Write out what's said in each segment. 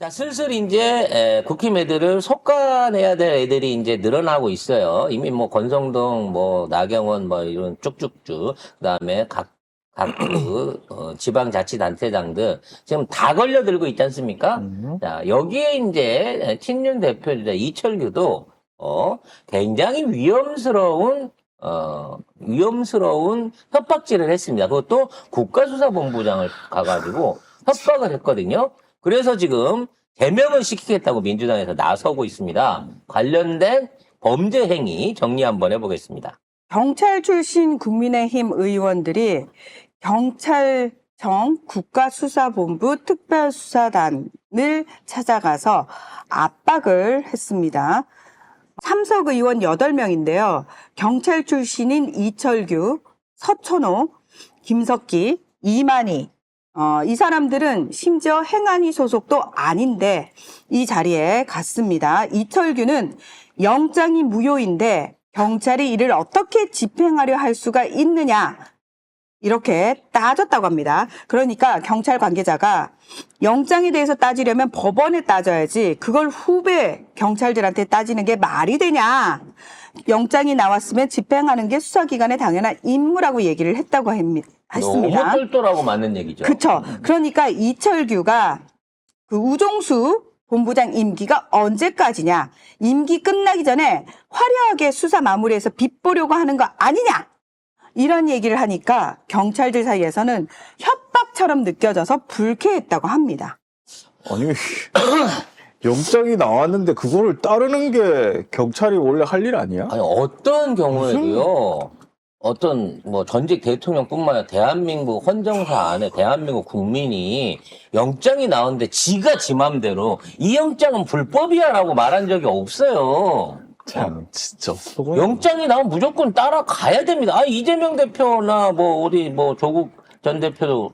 자, 슬슬 이제 국힘 애들을 속아내야 될 애들이 이제 늘어나고 있어요. 이미 뭐 권성동, 뭐 나경원, 뭐 이런 쭉쭉쭉, 그다음에 각 지방자치단체장들 지금 다 걸려들고 있지 않습니까? 자, 여기에 이제 친윤 대표자 이철규도 굉장히 위험스러운 협박질을 했습니다. 그것도 국가수사본부장을 가가지고 협박을 했거든요. 그래서 지금 제명을 시키겠다고 민주당에서 나서고 있습니다. 관련된 범죄 행위 정리 한번 해보겠습니다. 경찰 출신 국민의힘 의원들이 경찰청 국가수사본부 특별수사단을 찾아가서 압박을 했습니다. 참석 의원 8명인데요. 경찰 출신인 이철규, 서천호, 김석기, 이만희, 이 사람들은 심지어 행안위 소속도 아닌데 이 자리에 갔습니다. 이철규는 영장이 무효인데 경찰이 이를 어떻게 집행하려 할 수가 있느냐 이렇게 따졌다고 합니다. 그러니까 경찰 관계자가 영장에 대해서 따지려면 법원에 따져야지 그걸 후배 경찰들한테 따지는 게 말이 되냐. 영장이 나왔으면 집행하는 게 수사기관의 당연한 임무라고 얘기를 했다고 했습니다. 너무 똘똘하고 맞는 얘기죠. 그렇죠. 그러니까 이철규가 그 우종수 본부장 임기가 언제까지냐. 임기 끝나기 전에 화려하게 수사 마무리해서 빗보려고 하는 거 아니냐. 이런 얘기를 하니까 경찰들 사이에서는 협박처럼 느껴져서 불쾌했다고 합니다. 아니 영장이 나왔는데 그거를 따르는 게 경찰이 원래 할 일 아니야? 아니, 어떤 경우에도요, 어떤 뭐 전직 대통령뿐만 아니라 대한민국 헌정사 안에 대한민국 국민이 영장이 나오는데 지가 지 맘대로 이 영장은 불법이야라고 말한 적이 없어요. 참 진짜 영장이 나오면 무조건 따라가야 됩니다. 아, 이재명 대표나 뭐 우리 뭐 조국 전 대표도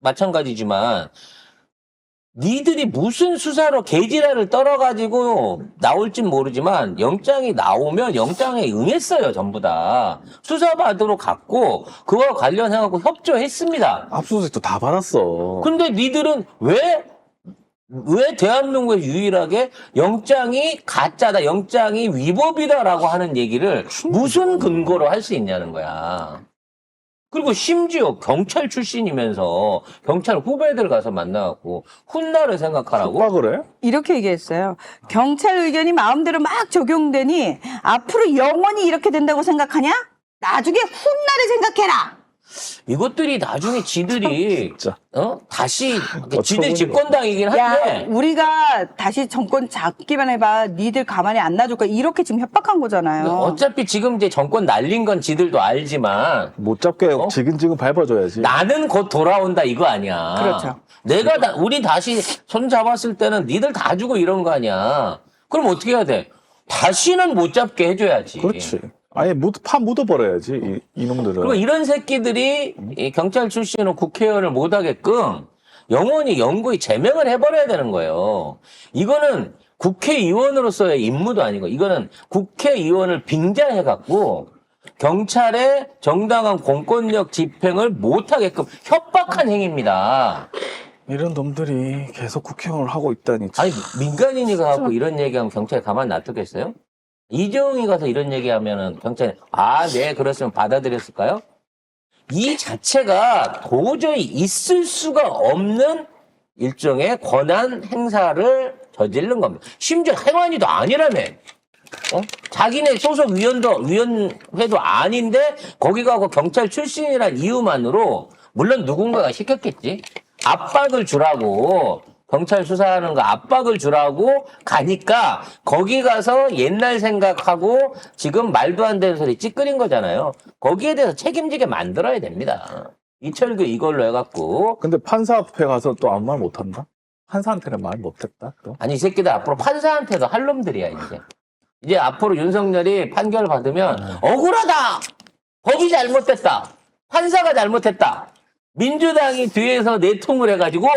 마찬가지지만 니들이 무슨 수사로 개지랄을 떨어가지고 나올진 모르지만 영장이 나오면 영장에 응했어요. 전부 다. 수사받으러 갔고 그와 관련해갖고 협조했습니다. 압수수색도 다 받았어. 근데 니들은 왜 대한민국에 유일하게 영장이 가짜다, 영장이 위법이다라고 하는 얘기를 무슨 근거로 할 수 있냐는 거야. 그리고 심지어 경찰 출신이면서 경찰 후배들 가서 만나갖고 훗날을 생각하라고? 협박을 해? 이렇게 얘기했어요. 경찰 의견이 마음대로 막 적용되니 앞으로 영원히 이렇게 된다고 생각하냐? 나중에 훗날을 생각해라. 이것들이 나중에 지들이 진짜. 다시 지들 어처구니가 집권당이긴 야, 한데 우리가 다시 정권 잡기만 해봐. 니들 가만히 안 놔줄 거야. 이렇게 지금 협박한 거잖아요. 어차피 지금 이제 정권 날린 건 지들도 알지만 못 잡게 지근지근 밟아줘야지. 나는 곧 돌아온다 이거 아니야. 그렇죠. 우리 다시 손 잡았을 때는 니들 다 주고 이런 거 아니야. 그럼 어떻게 해야 돼? 다시는 못 잡게 해줘야지. 그렇지. 아예 파 묻어버려야지 이놈들은. 그리고 이런 새끼들이 이 경찰 출신으로 국회의원을 못하게끔 영원히 영구히 제명을 해버려야 되는 거예요. 이거는 국회의원으로서의 임무도 아니고 이거는 국회의원을 빙자해갖고 경찰의 정당한 공권력 집행을 못하게끔 협박한 행위입니다. 이런 놈들이 계속 국회의원을 하고 있다니. 참. 아니 민간인이 가갖고 이런 얘기하면 경찰이 가만 놔두겠어요? 이재용이 가서 이런 얘기하면은 경찰이 네 그랬으면 받아들였을까요? 이 자체가 도저히 있을 수가 없는 일종의 권한 행사를 저지른 겁니다. 심지어 행안위도 아니라며. 자기네 소속 위원회도 아닌데 거기 가고 경찰 출신이란 이유만으로 물론 누군가가 시켰겠지. 압박을 주라고. 경찰 수사하는 거 압박을 주라고 가니까 거기 가서 옛날 생각하고 지금 말도 안 되는 소리 찌끄린 거잖아요. 거기에 대해서 책임지게 만들어야 됩니다. 이철규 이걸로 해갖고. 근데 판사 앞에 가서 또 아무 말 못한다? 판사한테는 말 못했다? 또? 아니 이 새끼들 앞으로 판사한테도 할 놈들이야 이제. 이제 앞으로 윤석열이 판결 받으면 억울하다. 법이 잘못됐다. 판사가 잘못했다. 민주당이 뒤에서 내통을 해가지고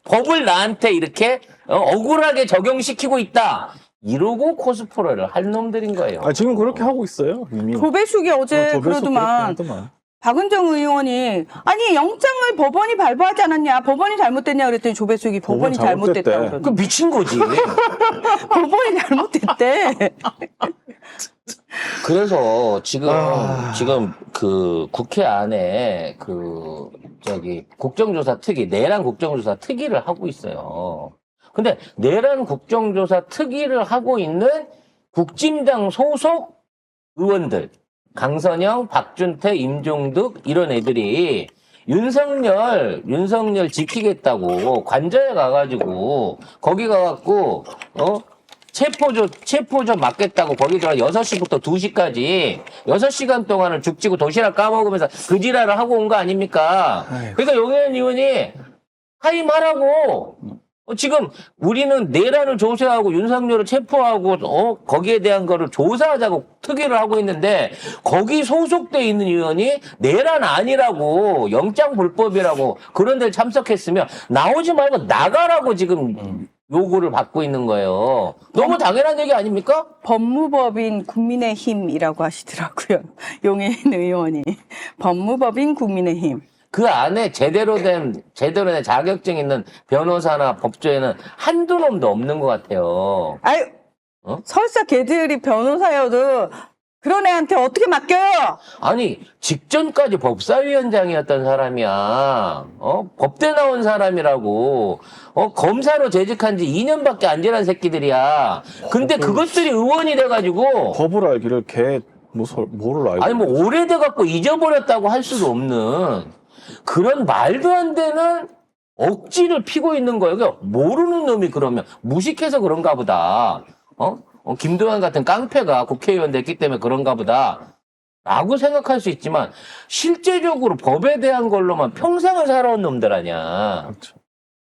법을 나한테 이렇게 억울하게 적용시키고 있다. 이러고 코스프레를 할 놈들인 거예요. 지금 그렇게 하고 있어요 이미. 조배숙이 어제 조배숙 그러더만 그렇게 하더만. 박은정 의원이 아니 영장을 법원이 발부하지 않았냐, 법원이 잘못됐냐 그랬더니 조배숙이 법원이 잘못됐대. 잘못됐다고 그러더라고요. 그 미친 거지. 법원이 잘못됐대. 그래서 지금 그 국회 안에 국정조사 특위, 내란 국정조사 특위를 하고 있어요. 근데 내란 국정조사 특위를 하고 있는 국진당 소속 의원들, 강선영, 박준태, 임종득 이런 애들이 윤석열 지키겠다고 관저에 가가지고 거기 가갖고 체포조 맞겠다고 거기 들어 6시부터 2시까지 6시간 동안을 죽지고 도시락 까먹으면서 그 지랄을 하고 온 거 아닙니까? 그러니까 용해인 의원이 하임하라고. 지금 우리는 내란을 조사하고 윤석열을 체포하고 거기에 대한 거를 조사하자고 특위를 하고 있는데 거기 소속돼 있는 의원이 내란 아니라고 영장 불법이라고 그런 데를 참석했으면 나오지 말고 나가라고 지금 요구를 받고 있는 거예요. 너무 당연한 얘기 아닙니까? 법무법인 국민의힘이라고 하시더라고요. 용해인 의원이. 법무법인 국민의힘. 그 안에 제대로 된 자격증 있는 변호사나 법조에는 한두 놈도 없는 것 같아요. 아유, 설사 걔들이 변호사여도 그런 애한테 어떻게 맡겨요? 아니, 직전까지 법사위원장이었던 사람이야. 법대 나온 사람이라고. 검사로 재직한 지 2년밖에 안 지난 새끼들이야. 근데 그것들이 의원이 돼가지고. 법을 알기를 뭐를 알고. 아니, 뭐, 오래돼갖고 잊어버렸다고 할 수도 없는. 그런 말도 안 되는 억지를 피고 있는 거예요. 그러니까 모르는 놈이 그러면 무식해서 그런가 보다. 김동완 같은 깡패가 국회의원 됐기 때문에 그런가 보다. 라고 생각할 수 있지만 실제적으로 법에 대한 걸로만 평생을 살아온 놈들 아니야. 그렇죠.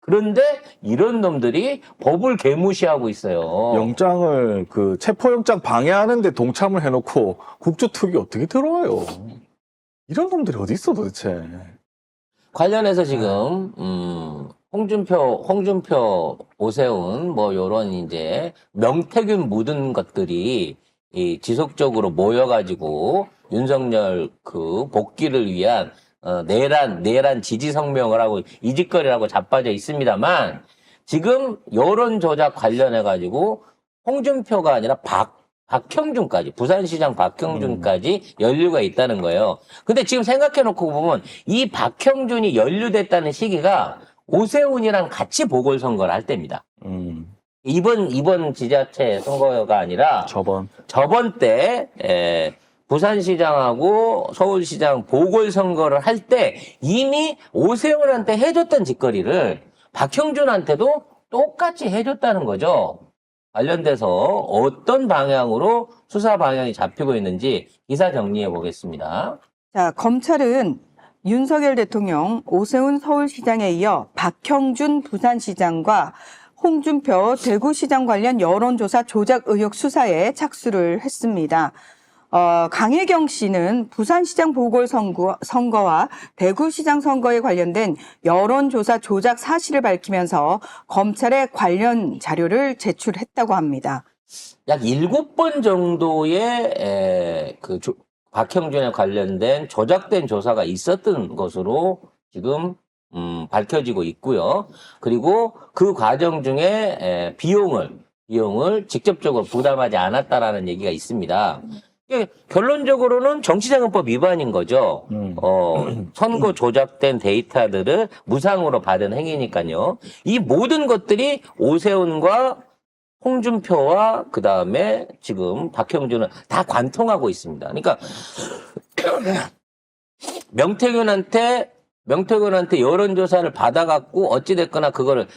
그런데 이런 놈들이 법을 개무시하고 있어요. 영장을 체포영장 방해하는데 동참을 해놓고 국조특위 어떻게 들어와요? 이런 놈들이 어디 있어 도대체? 관련해서 지금 홍준표, 오세훈 뭐 요런 이제 명태균 묻은 것들이 지속적으로 모여가지고 윤석열 복귀를 위한 내란 지지 성명을 하고 이짓거리라고 자빠져 있습니다만 지금 여론 조작 관련해가지고 홍준표가 아니라 박형준까지, 부산시장 박형준까지 연루가 있다는 거예요. 근데 지금 생각해놓고 보면 이 박형준이 연루됐다는 시기가 오세훈이랑 같이 보궐선거를 할 때입니다. 이번 지자체 선거가 아니라 저번 때 부산시장하고 서울시장 보궐선거를 할 때 이미 오세훈한테 해줬던 짓거리를 박형준한테도 똑같이 해줬다는 거죠. 관련돼서 어떤 방향으로 수사 방향이 잡히고 있는지 기사 정리해 보겠습니다. 자, 검찰은 윤석열 대통령, 오세훈 서울시장에 이어 박형준 부산시장과 홍준표 대구시장 관련 여론조사 조작 의혹 수사에 착수를 했습니다. 강혜경 씨는 부산시장 보궐선거와 대구시장 선거에 관련된 여론조사 조작 사실을 밝히면서 검찰에 관련 자료를 제출했다고 합니다. 약 7번 정도의 박형준에 관련된 조작된 조사가 있었던 것으로 지금 밝혀지고 있고요. 그리고 그 과정 중에 비용을 직접적으로 부담하지 않았다라는 얘기가 있습니다. 결론적으로는 정치자금법 위반인 거죠. 선거 조작된 데이터들을 무상으로 받은 행위니까요. 이 모든 것들이 오세훈과 홍준표와 그 다음에 지금 박형준은 다 관통하고 있습니다. 그러니까 명태균한테 여론조사를 받아갖고 어찌됐거나 그거를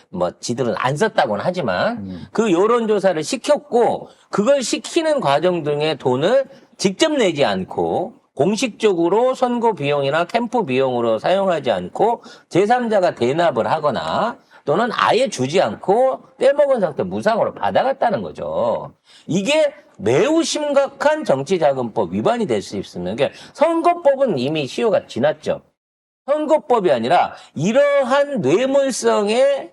지들은 안 썼다고는 하지만 그 여론조사를 시켰고 그걸 시키는 과정 중에 돈을 직접 내지 않고 공식적으로 선거 비용이나 캠프 비용으로 사용하지 않고 제3자가 대납을 하거나 또는 아예 주지 않고 떼먹은 상태 무상으로 받아갔다는 거죠. 이게 매우 심각한 정치자금법 위반이 될 수 있습니다. 그러니까 선거법은 이미 시효가 지났죠. 선거법이 아니라 이러한 뇌물성의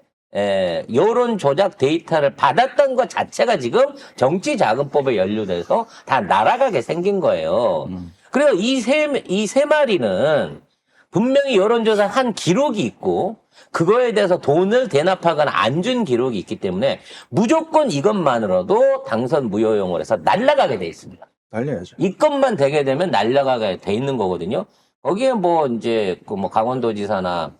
여론 조작 데이터를 받았던 것 자체가 지금 정치자금법에 연루돼서 다 날아가게 생긴 거예요. 그래서 이 세 마리는 분명히 여론조사 한 기록이 있고 그거에 대해서 돈을 대납하거나 안 준 기록이 있기 때문에 무조건 이것만으로도 당선 무효용을 해서 날아가게 돼 있습니다. 날려야죠. 이 건만 되게 되면 날아가게 돼 있는 거거든요. 거기에 뭐 이제 그 뭐 강원도지사나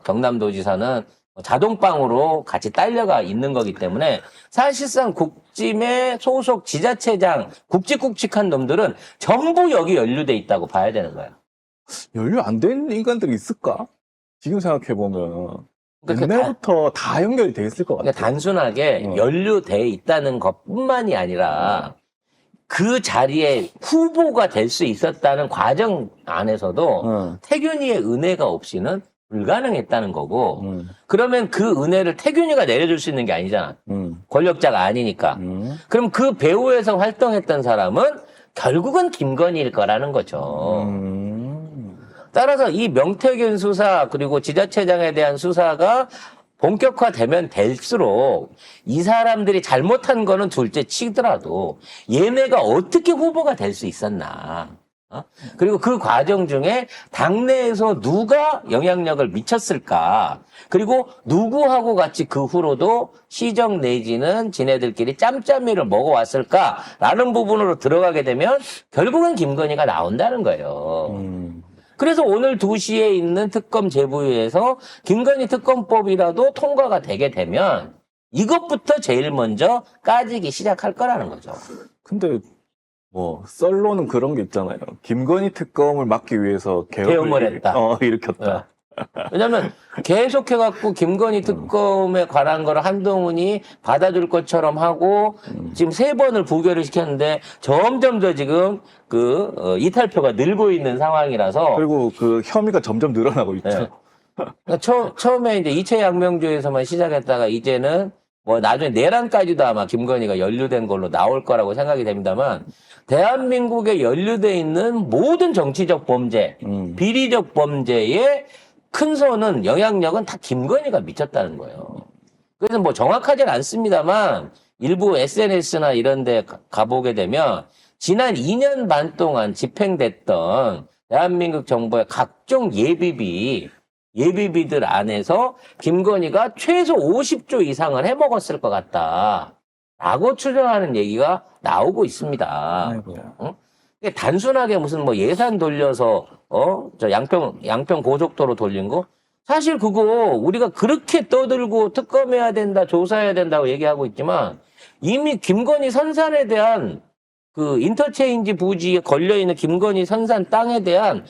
경남도지사는 자동방으로 같이 딸려가 있는 거기 때문에 사실상 국짐의 소속 지자체장 굵직굵직한 놈들은 전부 여기 연루돼 있다고 봐야 되는 거예요. 연루 안 된 인간들이 있을까? 지금 생각해보면 그러니까 옛날부터 다 연결이 돼 있을 것 같아요. 그러니까 단순하게 연루돼 있다는 것뿐만이 아니라 그 자리에 후보가 될 수 있었다는 과정 안에서도 태균이의 은혜가 없이는 불가능했다는 거고 그러면 그 은혜를 태균이가 내려줄 수 있는 게 아니잖아. 권력자가 아니니까. 그럼 그 배후에서 활동했던 사람은 결국은 김건희일 거라는 거죠. 따라서 이 명태균 수사 그리고 지자체장에 대한 수사가 본격화되면 될수록 이 사람들이 잘못한 거는 둘째 치더라도 얘네가 어떻게 후보가 될 수 있었나. 그리고 그 과정 중에 당내에서 누가 영향력을 미쳤을까. 그리고 누구하고 같이 그 후로도 시정 내지는 지네들끼리 짬짬이를 먹어왔을까라는 부분으로 들어가게 되면 결국은 김건희가 나온다는 거예요. 그래서 오늘 2시에 있는 특검 제부위에서 김건희 특검법이라도 통과가 되게 되면 이것부터 제일 먼저 까지기 시작할 거라는 거죠. 근데 뭐 썰로는 그런 게 있잖아요. 김건희 특검을 막기 위해서 계엄을 했다. 일으켰다. 왜냐면 계속해갖고 김건희 특검에 관한 거를 한동훈이 받아줄 것처럼 하고 지금 3번을 부결을 시켰는데 점점 더 지금 이탈표가 늘고 있는 상황이라서 그리고 그 혐의가 점점 늘어나고 있죠. 네. 그러니까 처음에 이제 이채양명주에서만 시작했다가 이제는 뭐 나중에 내란까지도 아마 김건희가 연루된 걸로 나올 거라고 생각이 됩니다만 대한민국에 연루돼 있는 모든 정치적 범죄, 비리적 범죄에 큰 손은 영향력은 다 김건희가 미쳤다는 거예요. 그래서 뭐 정확하진 않습니다만 일부 SNS나 이런 데 가보게 되면 지난 2년 반 동안 집행됐던 대한민국 정부의 각종 예비비들 안에서 김건희가 최소 50조 이상을 해먹었을 것 같다라고 추정하는 얘기가 나오고 있습니다. 아이고야. 단순하게 무슨 뭐 예산 돌려서 저 양평 고속도로 돌린 거 사실 그거 우리가 그렇게 떠들고 특검해야 된다 조사해야 된다고 얘기하고 있지만 이미 김건희 선산에 대한 그 인터체인지 부지에 걸려 있는 김건희 선산 땅에 대한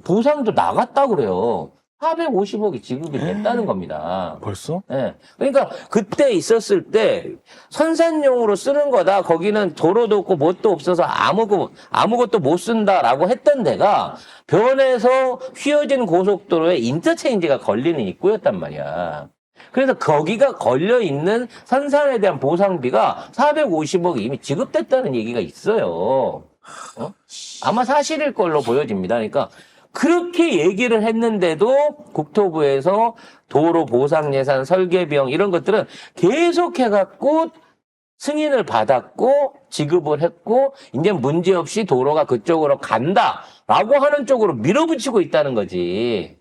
보상도 나갔다고 그래요. 450억이 지급이 됐다는 겁니다. 벌써? 네. 그러니까 그때 있었을 때 선산용으로 쓰는 거다. 거기는 도로도 없고 뭣도 없어서 아무것도 못 쓴다라고 했던 데가 변해서 휘어진 고속도로에 인터체인지가 걸리는 입구였단 말이야. 그래서 거기가 걸려있는 선산에 대한 보상비가 450억이 이미 지급됐다는 얘기가 있어요. 아마 사실일 걸로 보여집니다. 그러니까 그렇게 얘기를 했는데도 국토부에서 도로 보상 예산, 설계 비용 이런 것들은 계속 해갖고 승인을 받았고 지급을 했고 이제 문제없이 도로가 그쪽으로 간다라고 하는 쪽으로 밀어붙이고 있다는 거지.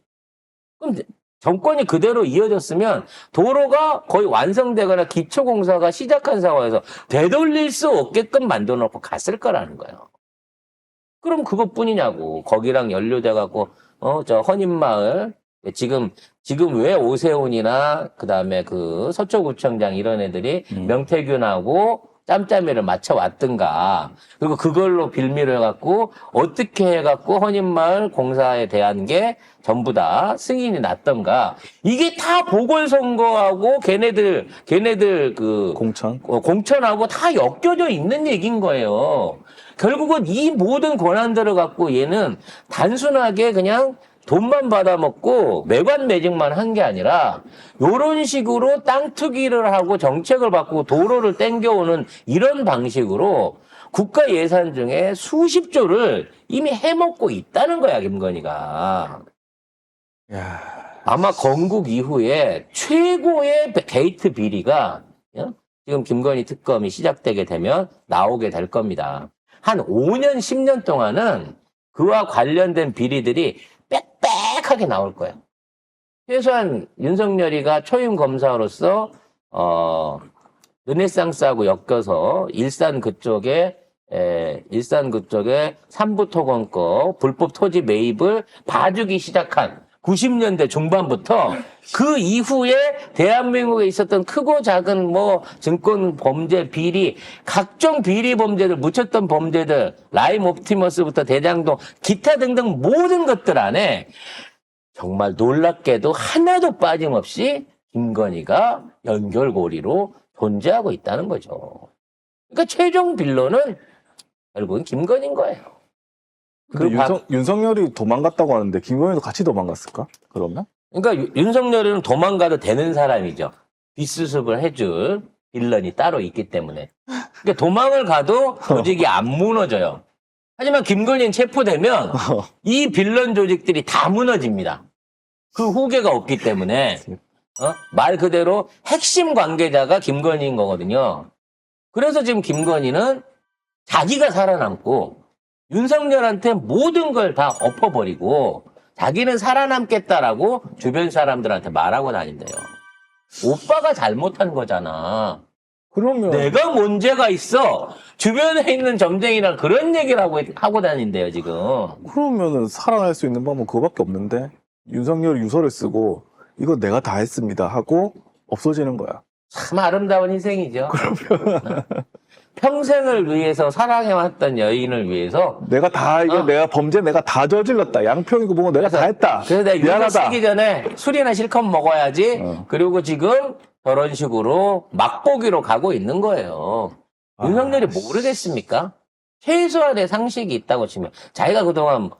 그럼 정권이 그대로 이어졌으면 도로가 거의 완성되거나 기초공사가 시작한 상황에서 되돌릴 수 없게끔 만들어놓고 갔을 거라는 거예요. 그럼 그것뿐이냐고. 거기랑 연루돼갖고, 저 헌인마을, 지금 왜 오세훈이나, 그 다음에 서초구청장 이런 애들이 명태균하고 짬짬이를 맞춰왔든가. 그리고 그걸로 빌미를 해갖고, 어떻게 해갖고 헌인마을 공사에 대한 게 전부 다 승인이 났던가. 이게 다 보궐선거하고 걔네들 공천하고 다 엮여져 있는 얘기인 거예요. 결국은 이 모든 권한들을 갖고 얘는 단순하게 그냥 돈만 받아먹고 매관매직만 한 게 아니라 이런 식으로 땅 투기를 하고 정책을 바꾸고 도로를 땡겨오는 이런 방식으로 국가 예산 중에 수십조를 이미 해먹고 있다는 거야, 김건희가. 야. 아마 건국 이후에 최고의 게이트 비리가 지금 김건희 특검이 시작되게 되면 나오게 될 겁니다. 한 5년, 10년 동안은 그와 관련된 비리들이 빽빽하게 나올 거예요. 최소한 윤석열이가 초임 검사로서 르네상스하고 엮여서 일산 그쪽에 삼부토건거 불법 토지 매입을 봐주기 시작한 90년대 중반부터 그 이후에 대한민국에 있었던 크고 작은 뭐 증권 범죄 비리 각종 비리 범죄들 묻혔던 범죄들 라임 옵티머스부터 대장동 기타 등등 모든 것들 안에 정말 놀랍게도 하나도 빠짐없이 김건희가 연결고리로 존재하고 있다는 거죠. 그러니까 최종 빌런은 결국은 김건희인 거예요. 근데 윤석열이 도망갔다고 하는데 김건희도 같이 도망갔을까? 그러면? 그러니까 윤석열은 도망가도 되는 사람이죠. 뒷수습을 해줄 빌런이 따로 있기 때문에. 그러니까 도망을 가도 조직이 안 무너져요. 하지만 김건희는 체포되면 이 빌런 조직들이 다 무너집니다. 그 후계가 없기 때문에 말 그대로 핵심 관계자가 김건희인 거거든요. 그래서 지금 김건희는 자기가 살아남고 윤석열한테 모든 걸 다 엎어버리고 자기는 살아남겠다라고 주변 사람들한테 말하고 다닌대요. 오빠가 잘못한 거잖아. 그러면 내가 문제가 있어. 주변에 있는 점쟁이랑 그런 얘기를 하고 다닌대요, 지금. 그러면은 살아날 수 있는 방법은 그거밖에 없는데 윤석열이 유서를 쓰고 이거 내가 다 했습니다 하고 없어지는 거야. 참 아름다운 희생이죠. 그러면 평생을 위해서 사랑해왔던 여인을 위해서 내가 다 이거 내가 범죄 내가 다 저질렀다. 양평이고 뭐고 내가 다 했다. 그래서 내가 유서 미안하다. 쓰기 전에 술이나 실컷 먹어야지. 그리고 지금 저런 식으로 맛보기로 가고 있는 거예요. 윤석열이 모르겠습니까? 최소한의 상식이 있다고 치면 자기가 그동안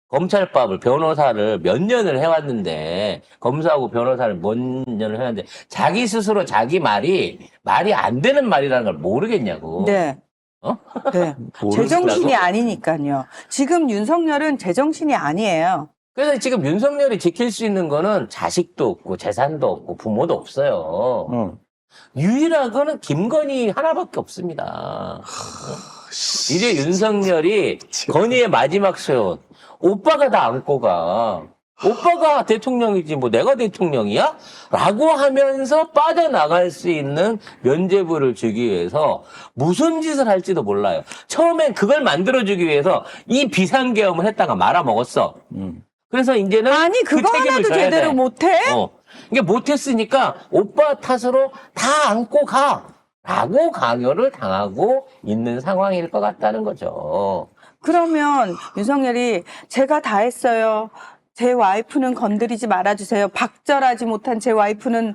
검찰법을 변호사를 몇 년을 해왔는데 검사하고 변호사를 몇 년을 해왔는데 자기 스스로 자기 말이 안 되는 말이라는 걸 모르겠냐고. 네. 네. 제정신이 아니니까요. 지금 윤석열은 제정신이 아니에요. 그래서 지금 윤석열이 지킬 수 있는 거는 자식도 없고 재산도 없고 부모도 없어요. 유일한 거는 김건희 하나밖에 없습니다. 이제 윤석열이 건희의 마지막 소원. 오빠가 다 안고 가. 오빠가 대통령이지 뭐 내가 대통령이야? 라고 하면서 빠져나갈 수 있는 면죄부를 주기 위해서 무슨 짓을 할지도 몰라요. 처음엔 그걸 만들어주기 위해서 이 비상계엄을 했다가 말아먹었어. 그래서 이제는 아니 그거 그 책임을 하나도 져야 제대로 돼. 못해? 이게 못했으니까 오빠 탓으로 다 안고 가. 라고 강요를 당하고 있는 상황일 것 같다는 거죠. 그러면 윤석열이 제가 다 했어요. 제 와이프는 건드리지 말아주세요. 박절하지 못한 제 와이프는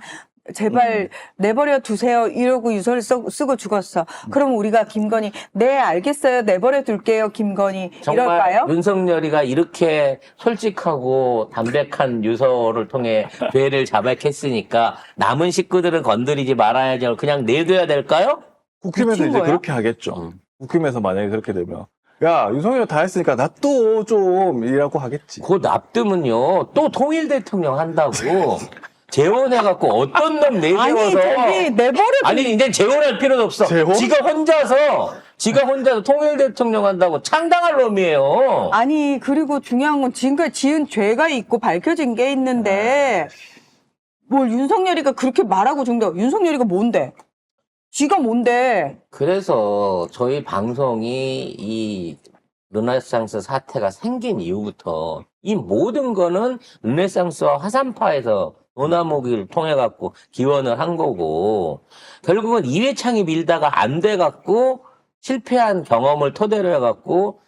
제발 내버려 두세요. 이러고 유서를 쓰고 죽었어. 그럼 우리가 김건희 네 알겠어요. 내버려 둘게요. 김건희 정말 이럴까요? 윤석열이가 이렇게 솔직하고 담백한 유서를 통해 죄를 자백했으니까 남은 식구들은 건드리지 말아야죠. 그냥 내둬야 될까요? 국힘에서 미친 이제 거야? 그렇게 하겠죠. 국힘에서 만약에 그렇게 되면 야 윤석열 다 했으니까 나 또 좀 이라고 하겠지. 그 납두면요 또 통일 대통령 한다고 재혼해갖고 어떤 놈 아니 내세워서 저기 내버려 아니 이제 재혼할 필요도 없어. 재혼? 지가 혼자서 통일 대통령 한다고 창당할 놈이에요. 아니 그리고 중요한 건 지금까지 지은 죄가 있고 밝혀진 게 있는데 뭘 윤석열이가 그렇게 말하고 중다. 윤석열이가 뭔데? 쥐가 뭔데? 그래서 저희 방송이 이 르네상스 사태가 생긴 이후부터 이 모든 거는 르네상스와 화산파에서 도나무기를 통해 갖고 기원을 한 거고 결국은 이회창이 밀다가 안 돼 갖고 실패한 경험을 토대로 해 갖고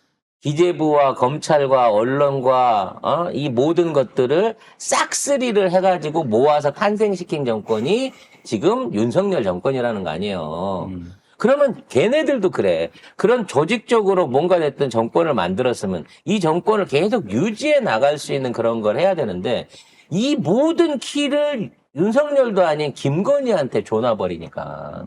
기재부와 검찰과 언론과 이 모든 것들을 싹쓸이를 해가지고 모아서 탄생시킨 정권이 지금 윤석열 정권이라는 거 아니에요. 그러면 걔네들도 그래. 그런 조직적으로 뭔가 됐든 정권을 만들었으면 이 정권을 계속 유지해 나갈 수 있는 그런 걸 해야 되는데 이 모든 키를 윤석열도 아닌 김건희한테 줘놔버리니까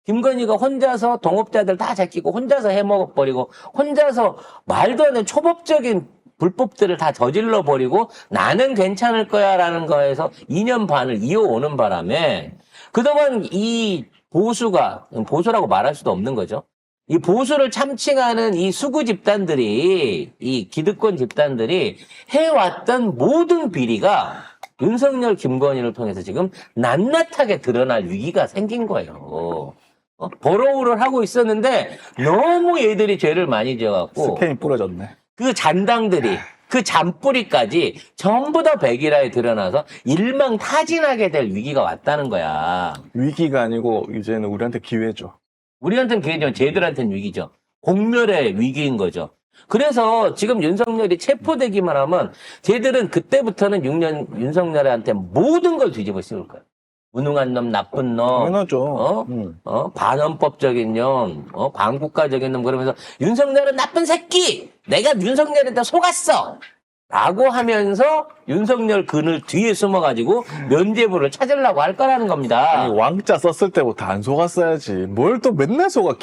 김건희가 혼자서 동업자들 다 제끼고 혼자서 해먹어버리고 혼자서 말도 안 되는 초법적인 불법들을 다 저질러버리고 나는 괜찮을 거야라는 거에서 2년 반을 이어오는 바람에 그동안 이 보수라고 말할 수도 없는 거죠. 이 보수를 참칭하는 이 수구 집단들이, 이 기득권 집단들이 해왔던 모든 비리가 윤석열, 김건희를 통해서 지금 낱낱하게 드러날 위기가 생긴 거예요. 버러우를 하고 있었는데 너무 얘들이 죄를 많이 지어갖고 스팸이 뿌려졌네. 그 잔당들이 그 잔뿌리까지 전부 다 백일화에 드러나서 일망타진하게 될 위기가 왔다는 거야. 위기가 아니고 이제는 우리한테 기회죠. 우리한테는 기회지만 쟤들한테는 위기죠. 공멸의 위기인 거죠. 그래서 지금 윤석열이 체포되기만 하면 쟤들은 그때부터는 6년 윤석열한테 모든 걸 뒤집어 씌울 거야. 무능한 놈, 나쁜 놈, 당연하죠. 반헌법적인 놈, 반국가적인 놈 그러면서 윤석열은 나쁜 새끼! 내가 윤석열한테 속았어! 라고 하면서 윤석열 근을 뒤에 숨어가지고 면죄부를 찾으려고 할 거라는 겁니다. 아니, 왕자 썼을 때부터 안 속았어야지. 뭘 또 맨날 속아.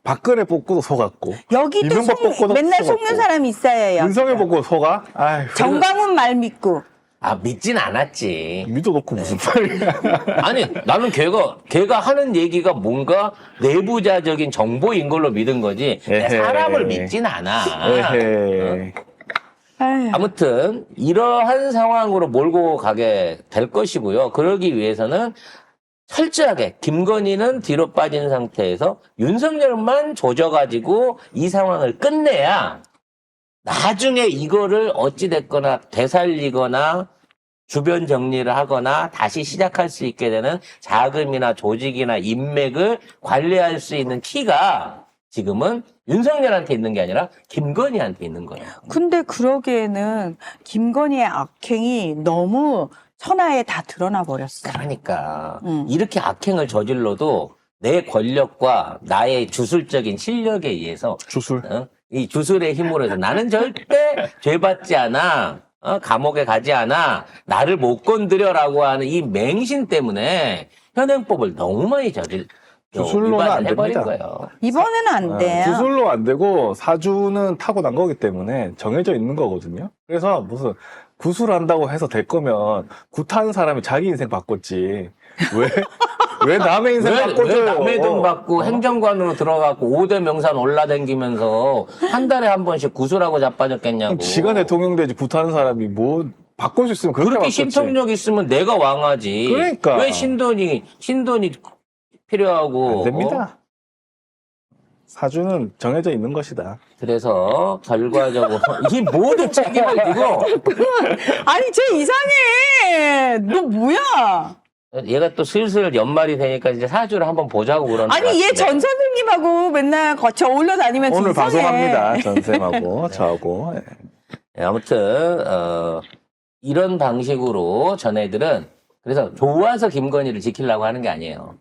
박근혜 뽑고도 속았고. 여기도 이명박 뽑고도 맨날 속았고. 속는 사람이 있어야 해요. 윤석열 뽑고 속아? 아휴. 정강훈 말 믿고. 아, 믿진 않았지. 믿어놓고 무슨 말이야. 아니, 나는 걔가 하는 얘기가 뭔가 내부자적인 정보인 걸로 믿은 거지. 에헤. 사람을 믿진 않아. 에헤. 아휴. 아무튼 이러한 상황으로 몰고 가게 될 것이고요. 그러기 위해서는 철저하게 김건희는 뒤로 빠진 상태에서 윤석열만 조져가지고 이 상황을 끝내야 나중에 이거를 어찌됐거나 되살리거나 주변 정리를 하거나 다시 시작할 수 있게 되는 자금이나 조직이나 인맥을 관리할 수 있는 키가 지금은 윤석열한테 있는 게 아니라 김건희한테 있는 거예요. 근데 그러기에는 김건희의 악행이 너무 천하에 다 드러나 버렸어. 그러니까 이렇게 악행을 저질러도 내 권력과 나의 주술적인 실력에 의해서 주술. 이 주술의 힘으로 해서 나는 절대 죄받지 않아. 감옥에 가지 않아. 나를 못 건드려라고 하는 이 맹신 때문에 현행법을 너무 많이 주술로는 안 해버린 됩니다. 거예요. 이번에는 안 돼요. 주술로 안 되고 사주는 타고난 거기 때문에 정해져 있는 거거든요. 그래서 무슨 구술한다고 해서 될 거면 굿하는 사람이 자기 인생 바꿨지. 왜 남의 인생 왜 바꿔줘요? 남의 돈 받고 행정관으로 들어가고 5대 명산 올라다니면서 한 달에 한 번씩 구술하고 자빠졌겠냐고. 지가 대통령 되지 굿하는 사람이 뭐 바꿀 수 있으면 그렇게 그렇게 바꿨지. 신통력 있으면 내가 왕하지. 그러니까. 왜 신돈이 필요하고. 안 됩니다. 사주는 정해져 있는 것이다. 그래서 결과적으로 이 모든 책임을 지고 아니, 쟤 이상해. 너 뭐야? 얘가 또 슬슬 연말이 되니까 이제 사주를 한번 보자고 그러는 것 아니, 얘 같은데. 전 선생님하고 맨날 같이 어울려 다니면서 오늘 이상해. 방송합니다. 전쌤하고 저하고. 네, 아무튼 이런 방식으로 전애들은 그래서 좋아서 김건희를 지키려고 하는 게 아니에요.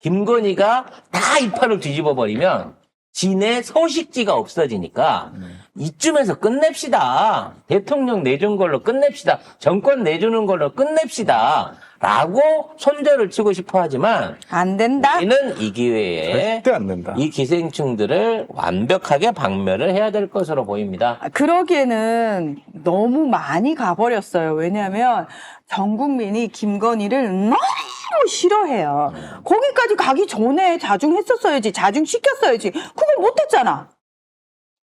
김건희가 다 이 판을 뒤집어 버리면 진의 서식지가 없어지니까 이쯤에서 끝냅시다. 대통령 내준 걸로 끝냅시다. 정권 내주는 걸로 끝냅시다. 라고 손절을 치고 싶어 하지만 안 된다. 우리는 이 기회에 절대 안 된다. 이 기생충들을 완벽하게 박멸을 해야 될 것으로 보입니다. 그러기에는 너무 많이 가버렸어요. 왜냐하면 전 국민이 김건희를 너무 싫어해요. 거기까지 가기 전에 자중했었어야지. 자중시켰어야지. 그걸 못했잖아.